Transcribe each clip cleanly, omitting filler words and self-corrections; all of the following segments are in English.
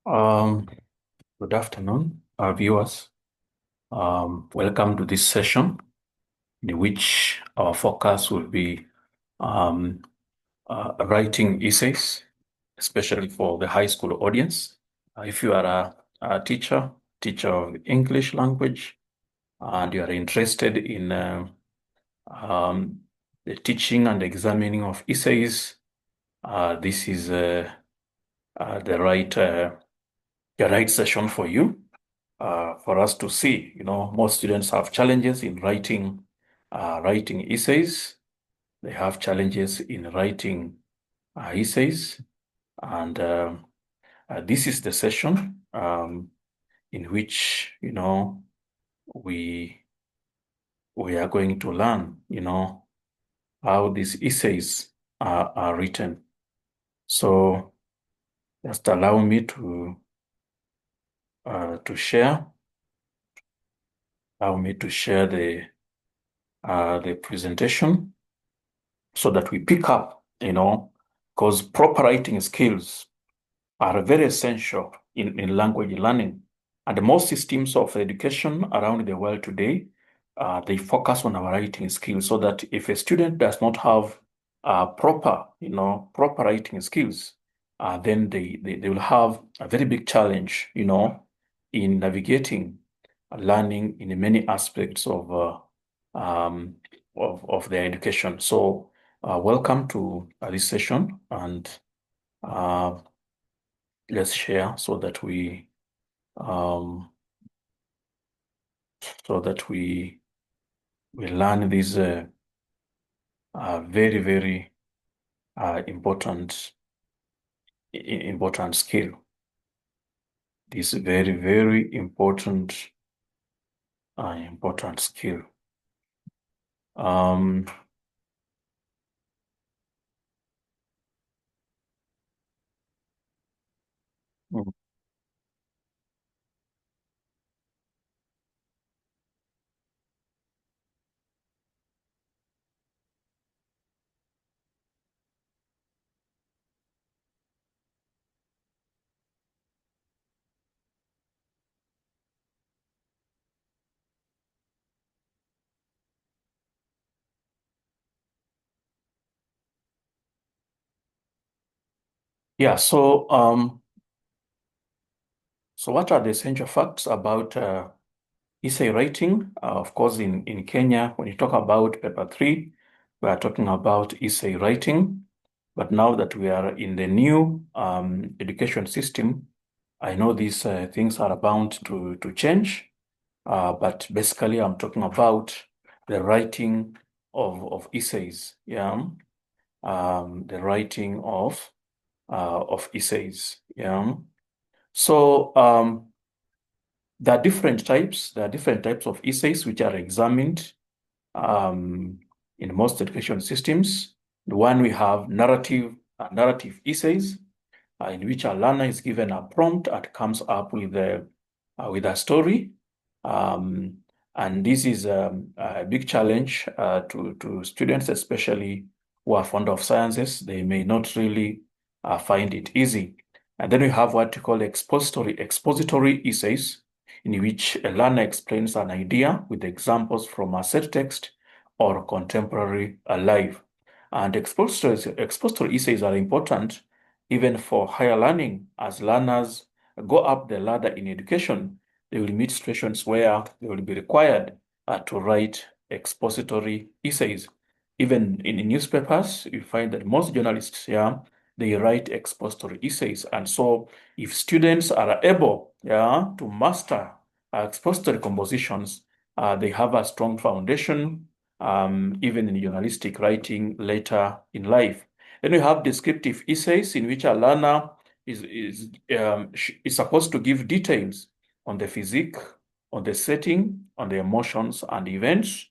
Um, Good afternoon, our viewers. Welcome to this session in which our focus will be um, writing essays, especially for the high school audience. If you are a teacher of English language, and you are interested in um, the teaching and examining of essays, this is the right session for you. For us to see. Most students have challenges in writing essays. They have challenges in writing essays, and this is the session in which we we are going to learn how these essays are written. So just allow me to share. Allow me to share the presentation so that we pick up, because proper writing skills are very essential in language learning. And most systems of education around the world today, they focus on our writing skills so that if a student does not have proper writing skills, then they will have a very big challenge, in navigating learning in many aspects um, of their education. So welcome to this session, and uh, let's share um, so that we learn this very very important skill. This very very important skill. Um, yeah. So what are the essential facts about essay writing? Of course, in Kenya, when you talk about paper 3, we are talking about essay writing. But now that we are in the new education system, I know these things are bound to change. But basically, I'm talking about the writing of essays. Yeah, the writing of essays. Yeah. So there are different types. There are different types of essays which are examined in most education systems. The one we have narrative essays, in which a learner is given a prompt and comes up with a story. Um, and this is a big challenge to students, especially who are fond of sciences. They may not really find it easy. And then we have what we call expository essays, in which a learner explains an idea with examples from a set text or contemporary life. And expository essays are important even for higher learning. As learners go up the ladder in education, they will meet situations where they will be required to write expository essays. Even in newspapers, you find that most journalists here, they write expository essays. And so if students are able to master expository compositions, they have a strong foundation, even in journalistic writing later in life. Then we have descriptive essays, in which a learner is supposed to give details on the physique, on the setting, on the emotions and events.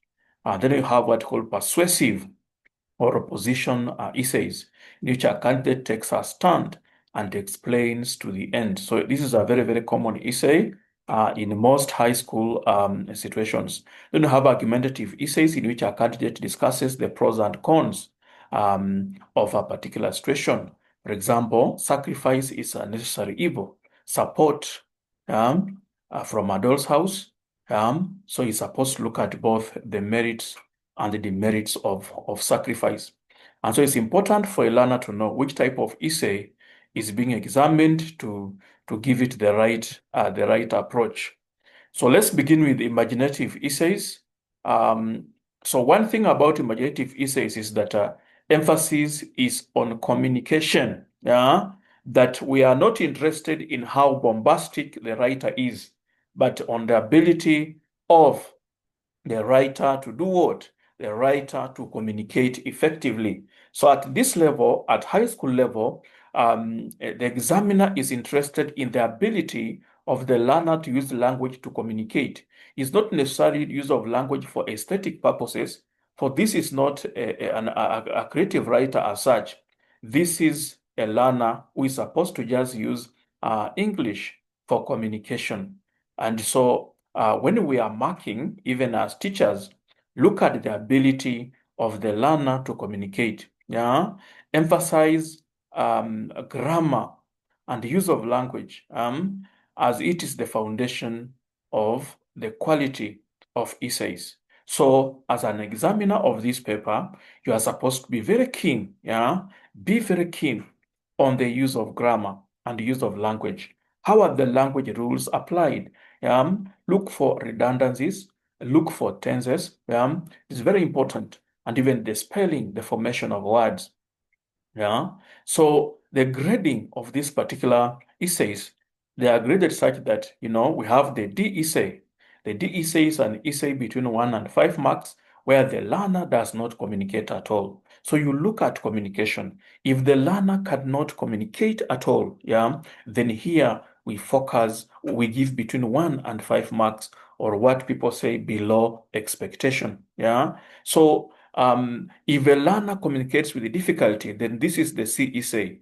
Then you have what called persuasive or opposition essays, in which a candidate takes a stand and explains to the end. So this is a very, very common essay in most high school situations. Then you have argumentative essays, in which a candidate discusses the pros and cons of a particular situation. For example, sacrifice is a necessary evil. support from adult's house. So he's supposed to look at both the merits and the demerits of sacrifice. And so it's important for a learner to know which type of essay is being examined to give it the right approach. So let's begin with imaginative essays. So one thing about imaginative essays is that emphasis is on communication. Yeah, that we are not interested in how bombastic the writer is, but on the ability of the writer to do what? The writer to communicate effectively. So at this level, at high school level, the examiner is interested in the ability of the learner to use language to communicate. It's not necessarily use of language for aesthetic purposes, for this is not a creative writer as such. This is a learner who is supposed to just use English for communication. And so when we are marking, even as teachers, look at the ability of the learner to communicate. Yeah, emphasize grammar and use of language as it is the foundation of the quality of essays. So, as an examiner of this paper, you are supposed to be very keen. Yeah, be very keen on the use of grammar and the use of language. How are the language rules applied? Look for redundancies, look for tenses. It's very important. And even the spelling, the formation of words. Yeah. So the grading of this particular essays, they are graded such that, we have the D essay. The D essay is an essay between 1 and 5 marks where the learner does not communicate at all. So you look at communication. If the learner cannot communicate at all, then here we give between 1 and 5 marks, or what people say below expectation. Yeah. So if a learner communicates with difficulty, then this is the C essay,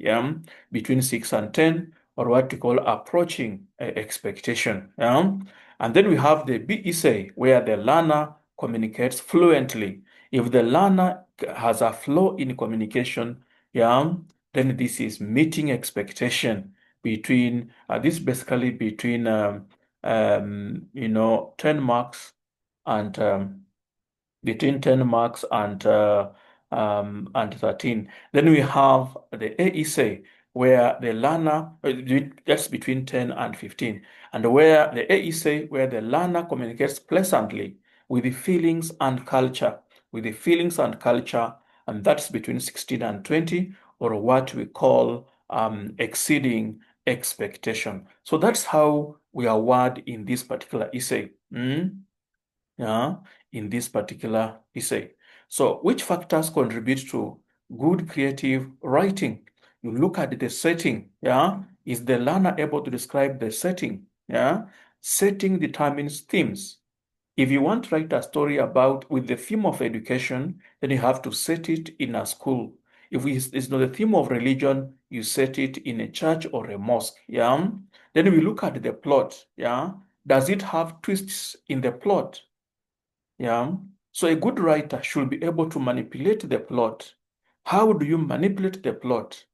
between 6 and 10, or what we call approaching expectation. And then we have the B essay, where the learner communicates fluently. If the learner has a flow in communication, then this is meeting expectation between, this basically between, 10 marks and between 10 marks and 13. Then we have the A essay, where the learner, that's between 10 and 15, and where the A essay, where the learner communicates pleasantly with the feelings and culture, and that's between 16 and 20, or what we call exceeding expectation. So that's how we award in this particular essay. Yeah, in this particular essay. So which factors contribute to good creative writing? You look at the setting. Is the learner able to describe the setting? Setting determines themes. If you want to write a story with the theme of education, then you have to set it in a school. If it's not the theme of religion, you set it in a church or a mosque. Then we look at the plot. Does it have twists in the plot? So a good writer should be able to manipulate the plot. How do you manipulate the plot?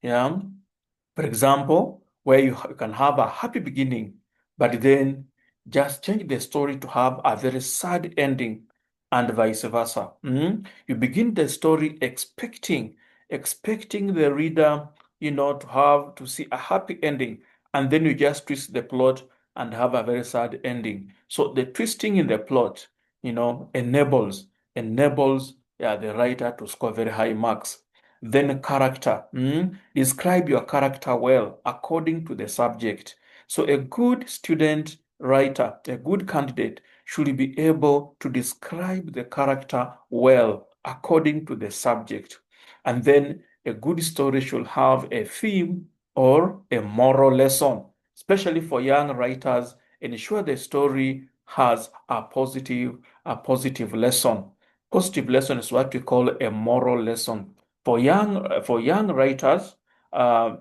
For example, where you can have a happy beginning, but then just change the story to have a very sad ending, and vice versa. You begin the story expecting the reader, to see a happy ending, and then you just twist the plot and have a very sad ending. So the twisting in the plot, enables the writer to score very high marks. Then character. Describe your character well according to the subject. So a good student writer, a good candidate, should be able to describe the character well according to the subject. And then a good story should have a theme or a moral lesson, especially for young writers. Ensure the story has a positive lesson. Positive lesson is what we call a moral lesson. For young writers,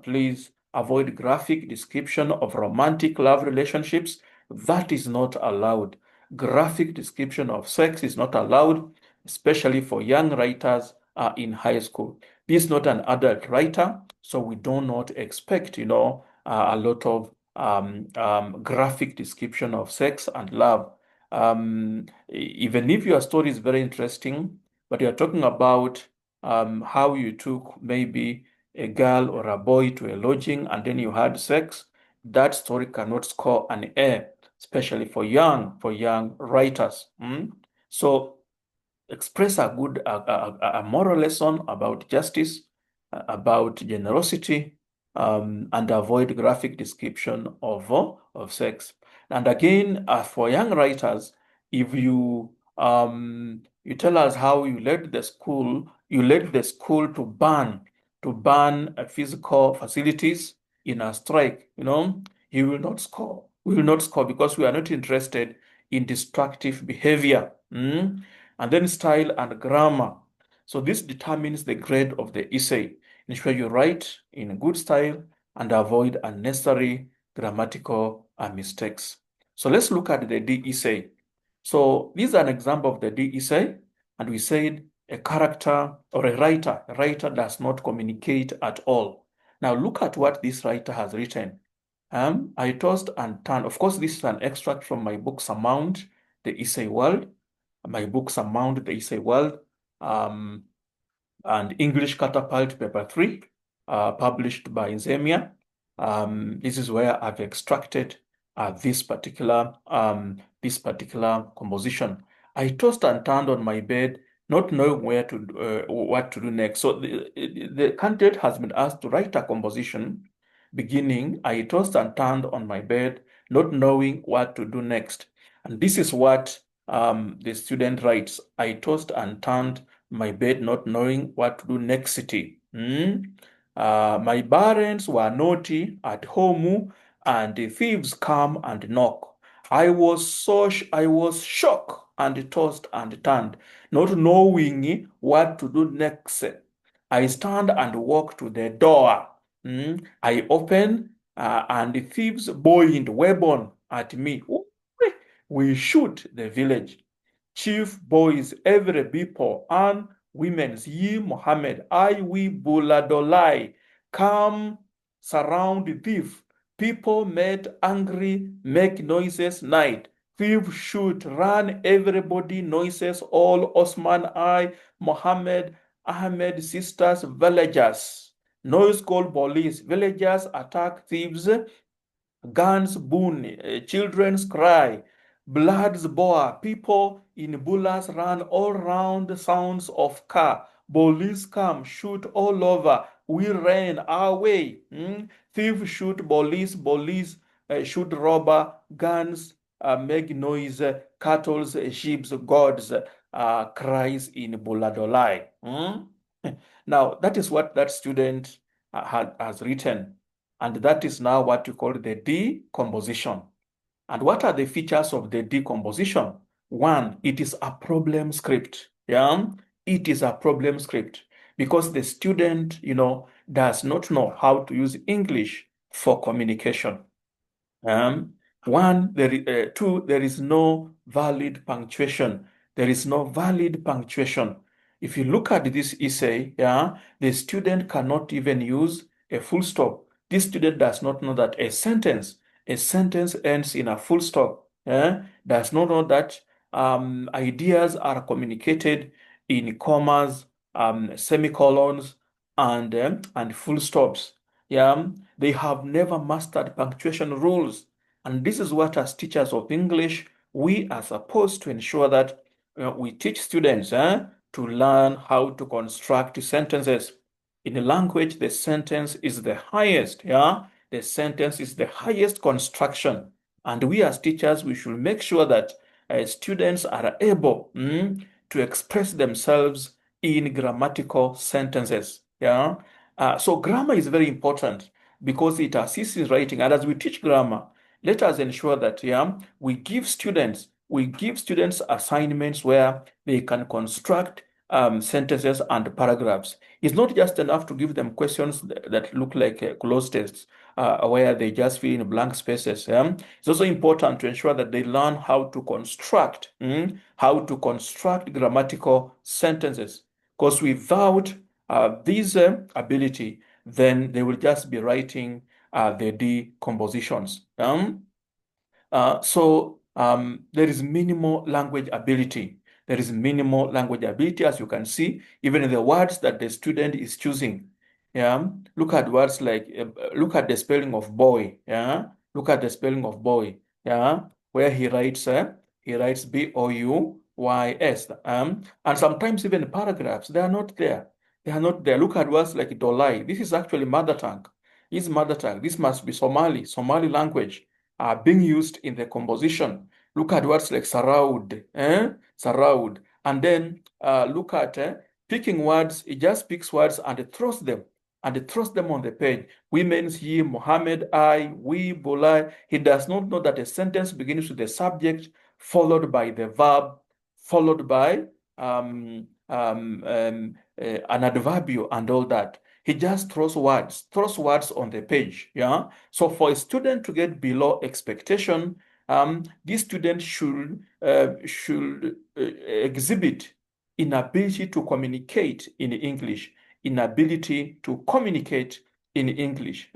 please avoid graphic description of romantic love relationships. That is not allowed. Graphic description of sex is not allowed, especially for young writers in high school. This is not an adult writer, so we do not expect, a lot of graphic description of sex and love. Even if your story is very interesting, but you're talking about how you took maybe a girl or a boy to a lodging and then you had sex, that story cannot score an A, especially for young writers. So express a good a moral lesson about justice, about generosity, and avoid graphic description of sex. And again, for young writers, if you tell us how you led the school to ban physical facilities in a strike, you will not score. We will not score because we are not interested in destructive behavior. And then style and grammar. So this determines the grade of the essay. Ensure you write in good style and avoid unnecessary grammatical mistakes. So let's look at the D essay. So this is an example of the D essay, and we said a character or a writer does not communicate at all. Now look at what this writer has written. I tossed and turned. Of course, this is an extract from my book Surmount the Essay World. My book Surmount the Essay World, and English Catapult Paper 3, published by Zemia. This is where I've extracted this particular composition. I tossed and turned on my bed, not knowing what to do next. So the candidate has been asked to write a composition beginning, I tossed and turned on my bed, not knowing what to do next. And this is what the student writes. I tossed and turned my bed, not knowing what to do next. My parents were naughty at home, and the thieves come and knock. I was shocked and tossed and turned, not knowing what to do next. I stand and walk to the door. I open, and the thieves point weapon at me. We shoot the village. Chief boys, every people, and women's ye Muhammad, I we buladolai, come surround the thief. People made angry, make noises night. Thief shoot, run everybody noises, all Osman, I, Muhammad, Ahmed, sisters, villagers. Noise call police, villagers attack thieves, guns boom, children's cry, bloods boar, people in bullets run all round, sounds of car, police come, shoot all over, we ran away. Thief shoot police shoot robber, guns make noise, cattle, sheep, gods cries in Buladolai. Now, that is what that student has written. And that is now what you call the decomposition. And what are the features of the decomposition? One, it is a problem script. Yeah, it is a problem script because the student, does not know how to use English for communication. Two, there is no valid punctuation. There is no valid punctuation. If you look at this essay, the student cannot even use a full stop. This student does not know that a sentence ends in a full stop. Does not know that ideas are communicated in commas, semicolons, and full stops. They have never mastered punctuation rules. And this is what, as teachers of English, we are supposed to ensure that we teach students to learn how to construct sentences. In a language, the sentence is the highest, The sentence is the highest construction. And we as teachers, we should make sure that students are able to express themselves in grammatical sentences. So grammar is very important because it assists in writing. And as we teach grammar, let us ensure that we give students assignments where they can construct sentences and paragraphs. It's not just enough to give them questions that look like closed tests where they just fill in blank spaces. It's also important to ensure that they learn how to construct grammatical sentences. Because without this ability, then they will just be writing the decompositions. There is minimal language ability. There is minimal language ability, as you can see, even in the words that the student is choosing. Yeah, look at words like, look at the spelling of boy. Yeah, look at the spelling of boy. Yeah, where he writes Bouys. And sometimes even paragraphs, they are not there. They are not there. Look at words like dolai. This is actually mother tongue. This is mother tongue. This must be Somali language are being used in the composition. Look at words like surround, surround. And then look at picking words. It just picks words and throws them. And it throws them on the page. Women's, he, Muhammad, I, we, Bulai. He does not know that a sentence begins with the subject, followed by the verb, followed by an adverbio and all that. He just throws words on the page. Yeah. So for a student to get below expectation, this student should exhibit inability to communicate in English, inability to communicate in English.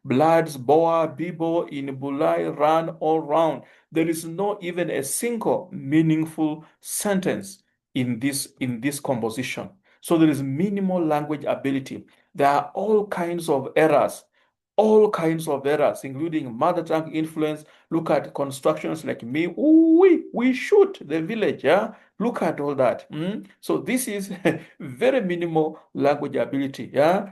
Bloods, boa, bibo, in bulai, run, all round. There is not even a single meaningful sentence in this composition. So there is minimal language ability. There are all kinds of errors, including mother tongue influence. Look at constructions like me, we shoot the village. Yeah, look at all that. So this is very minimal language ability. Yeah,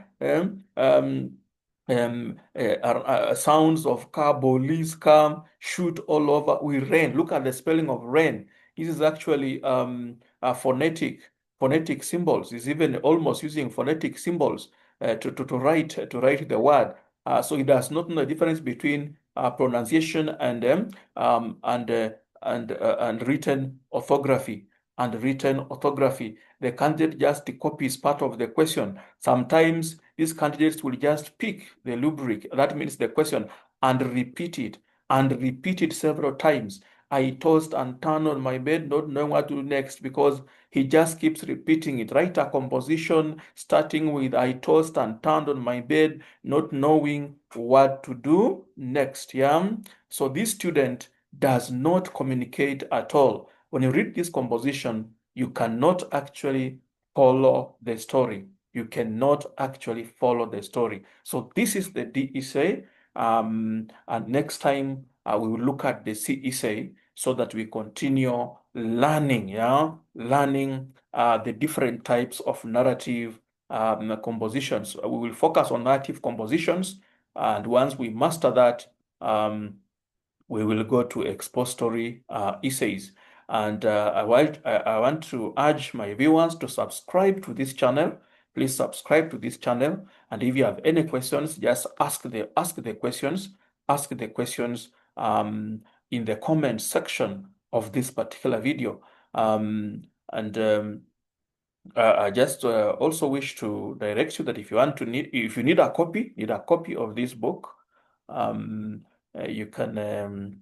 sounds of car, police come, shoot all over. We rain. Look at the spelling of rain. This is actually phonetic symbols. It's even almost using phonetic symbols to write the word. So it does not know the difference between pronunciation and written orthography. The candidate just copies part of the question. Sometimes these candidates will just pick the rubric, that means the question, and repeat it several times. I tossed and turned on my bed, not knowing what to do next, because he just keeps repeating it. Write a composition starting with I tossed and turned on my bed, not knowing what to do next. Yeah. So this student does not communicate at all. When you read this composition, you cannot actually follow the story. You cannot actually follow the story. So this is the D essay. And next time we will look at the C essay so that we continue learning, the different types of narrative compositions. We will focus on narrative compositions, and once we master that, we will go to expository essays. And I want to urge my viewers to subscribe to this channel. Please subscribe to this channel. And if you have any questions, just ask the questions. Ask the questions in the comment section of this particular video. I just also wish to direct you that if you need a copy of this book, you can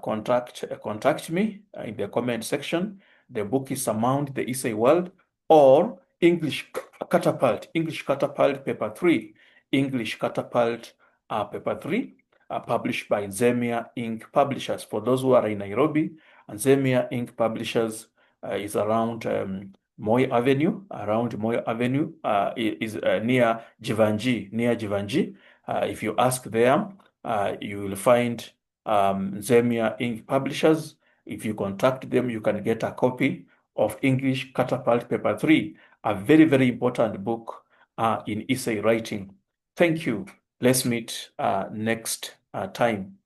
contact me in the comment section. The book is Surmount the Essay World, or English Catapult Paper 3, English Catapult Paper 3, published by Zemia Inc. Publishers. For those who are in Nairobi, and Zemia Inc. Publishers is around Moi Avenue, is near Jivanji. If you ask there, you will find Zemia Inc. Publishers. If you contact them, you can get a copy of English Catapult Paper 3, a very, very important book in essay writing. Thank you. Let's meet next time.